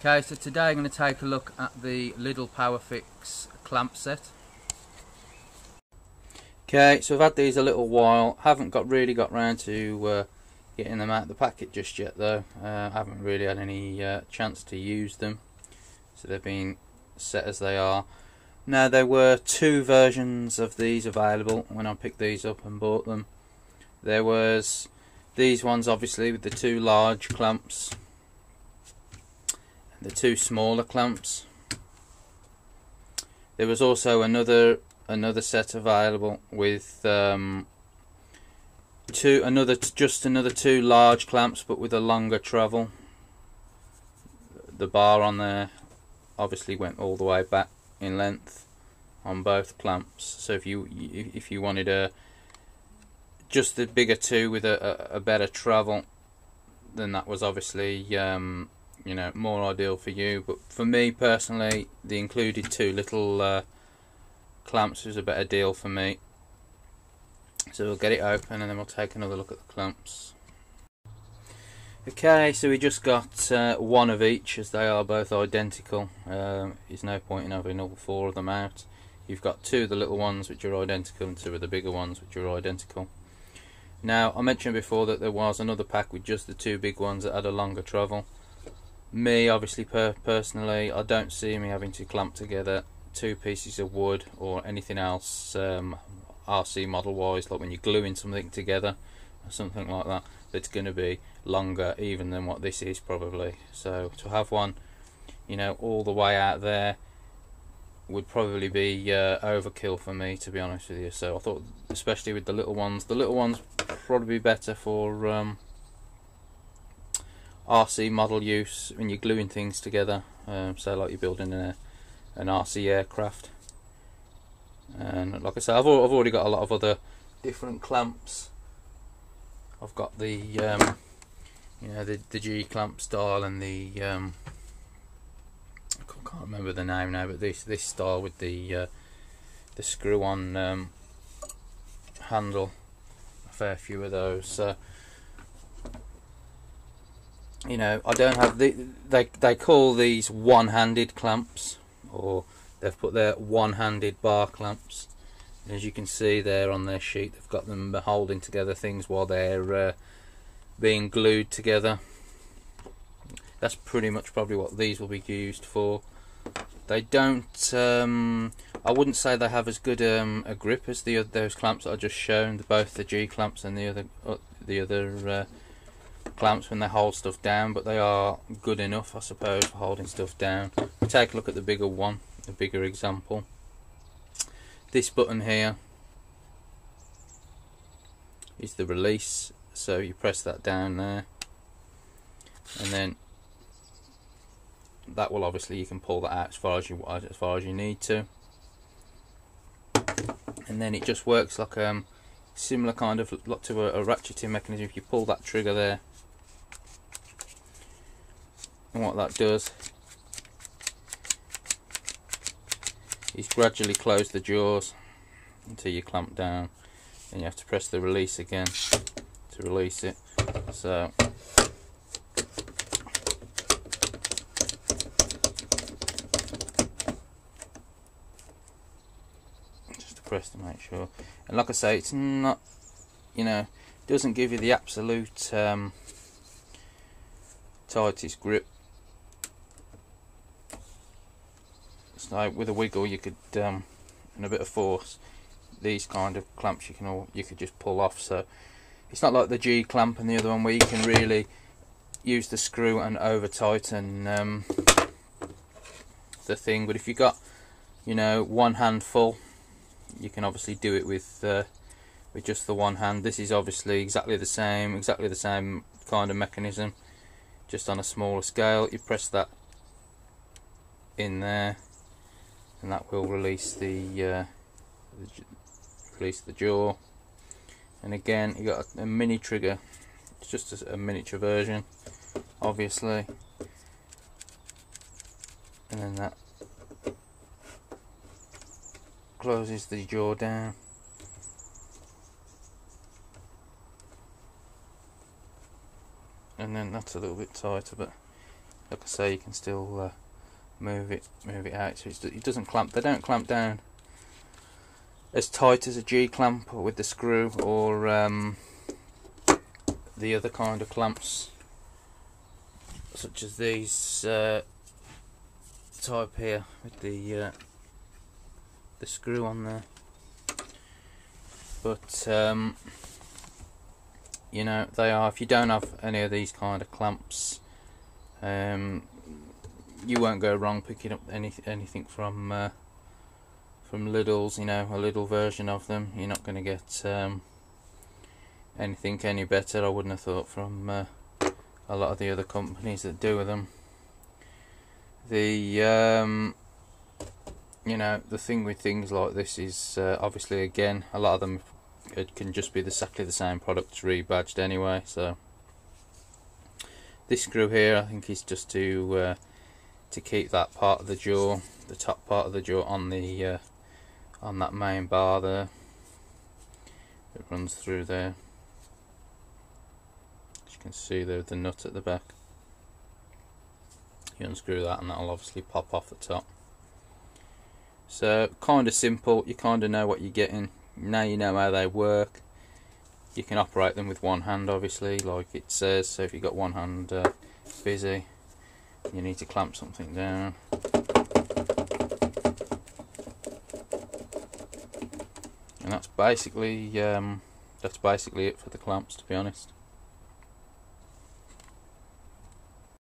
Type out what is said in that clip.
Okay, so today I'm going to take a look at the Lidl Powerfix clamp set. Okay, so I've had these a little while, haven't really got round to getting them out of the packet just yet though. I haven't really had any chance to use them, so they've been set as they are. Now there were two versions of these available when I picked these up and bought them. There was these ones obviously with the two large clamps, the two smaller clamps. There was also another set available with just another two large clamps, but with a longer travel. The bar on there obviously went all the way back in length on both clamps. So if you wanted just the bigger two with a better travel, then that was obviously you know, more ideal for you. But for me personally, the included two little clamps was a better deal for me. So we'll get it open and then we'll take another look at the clamps. Okay, so we just got one of each, as they are both identical. There's no point in having all four of them out. You've got two of the little ones which are identical and two of the bigger ones which are identical. Now, I mentioned before that there was another pack with just the two big ones that had a longer travel. Me, obviously, personally, I don't see me having to clamp together two pieces of wood or anything else RC model wise, like when you're gluing something together or something like that, that's going to be longer even than what this is probably. So to have one, you know, all the way out there would probably be overkill for me, to be honest with you. So I thought, especially with the little ones probably be better for RC model use when you're gluing things together, so like you're building an RC aircraft. And like I said, I've already got a lot of other different clamps. I've got the you know, the G clamp style and the I can't remember the name now, but this style with the screw on handle, a fair few of those. So you know, I don't have they call these one-handed clamps, or they've put their one-handed bar clamps. And as you can see there on their sheet, they've got them holding together things while they're being glued together. That's pretty much probably what these will be used for. They don't I wouldn't say they have as good a grip as those clamps that I just shown, both the G clamps and the other clamps when they hold stuff down, but they are good enough, I suppose, for holding stuff down. We'll take a look at the bigger one, the bigger example. This button here is the release, so you press that down there, and then that will obviously, you can pull that out as far as you need to, and then it just works like similar kind of like to a ratcheting mechanism. If you pull that trigger there, and what that does is gradually close the jaws until you clamp down, and you have to press the release again to release it. So just to press to make sure. And like I say, it's not, you know, doesn't give you the absolute tightest grip. So with a wiggle, you could, and a bit of force, these kind of clamps you could just pull off. So it's not like the G clamp and the other one where you can really use the screw and over tighten the thing. But if you've got, you know, one hand full, you can obviously do it with just the one hand. This is obviously exactly the same kind of mechanism, just on a smaller scale. You press that in there, and that will release the jaw. And again, you got a mini trigger. It's just a miniature version, obviously, and then that closes the jaw down. And then that's a little bit tighter, but like I say, you can still move it out, so it doesn't clamp. They don't clamp down as tight as a G clamp or with the screw, or the other kind of clamps, such as these type here with the screw on there. But you know, they are, if you don't have any of these kind of clamps, you won't go wrong picking up anything from Lidl's. You know, a Lidl version of them. You're not going to get anything any better, I wouldn't have thought, from a lot of the other companies that do with them. The you know, the thing with things like this is obviously, again, a lot of them, it can just be exactly the same products rebadged anyway. So this screw here, I think, is just to keep that part of the jaw, the top part of the jaw, on the on that main bar there. It runs through there. As you can see there, the nut at the back. You unscrew that and that'll obviously pop off the top. So kind of simple. You kind of know what you're getting. Now you know how they work. You can operate them with one hand, obviously, like it says. So if you've got one hand busy, you need to clamp something down. And that's basically it for the clamps, to be honest.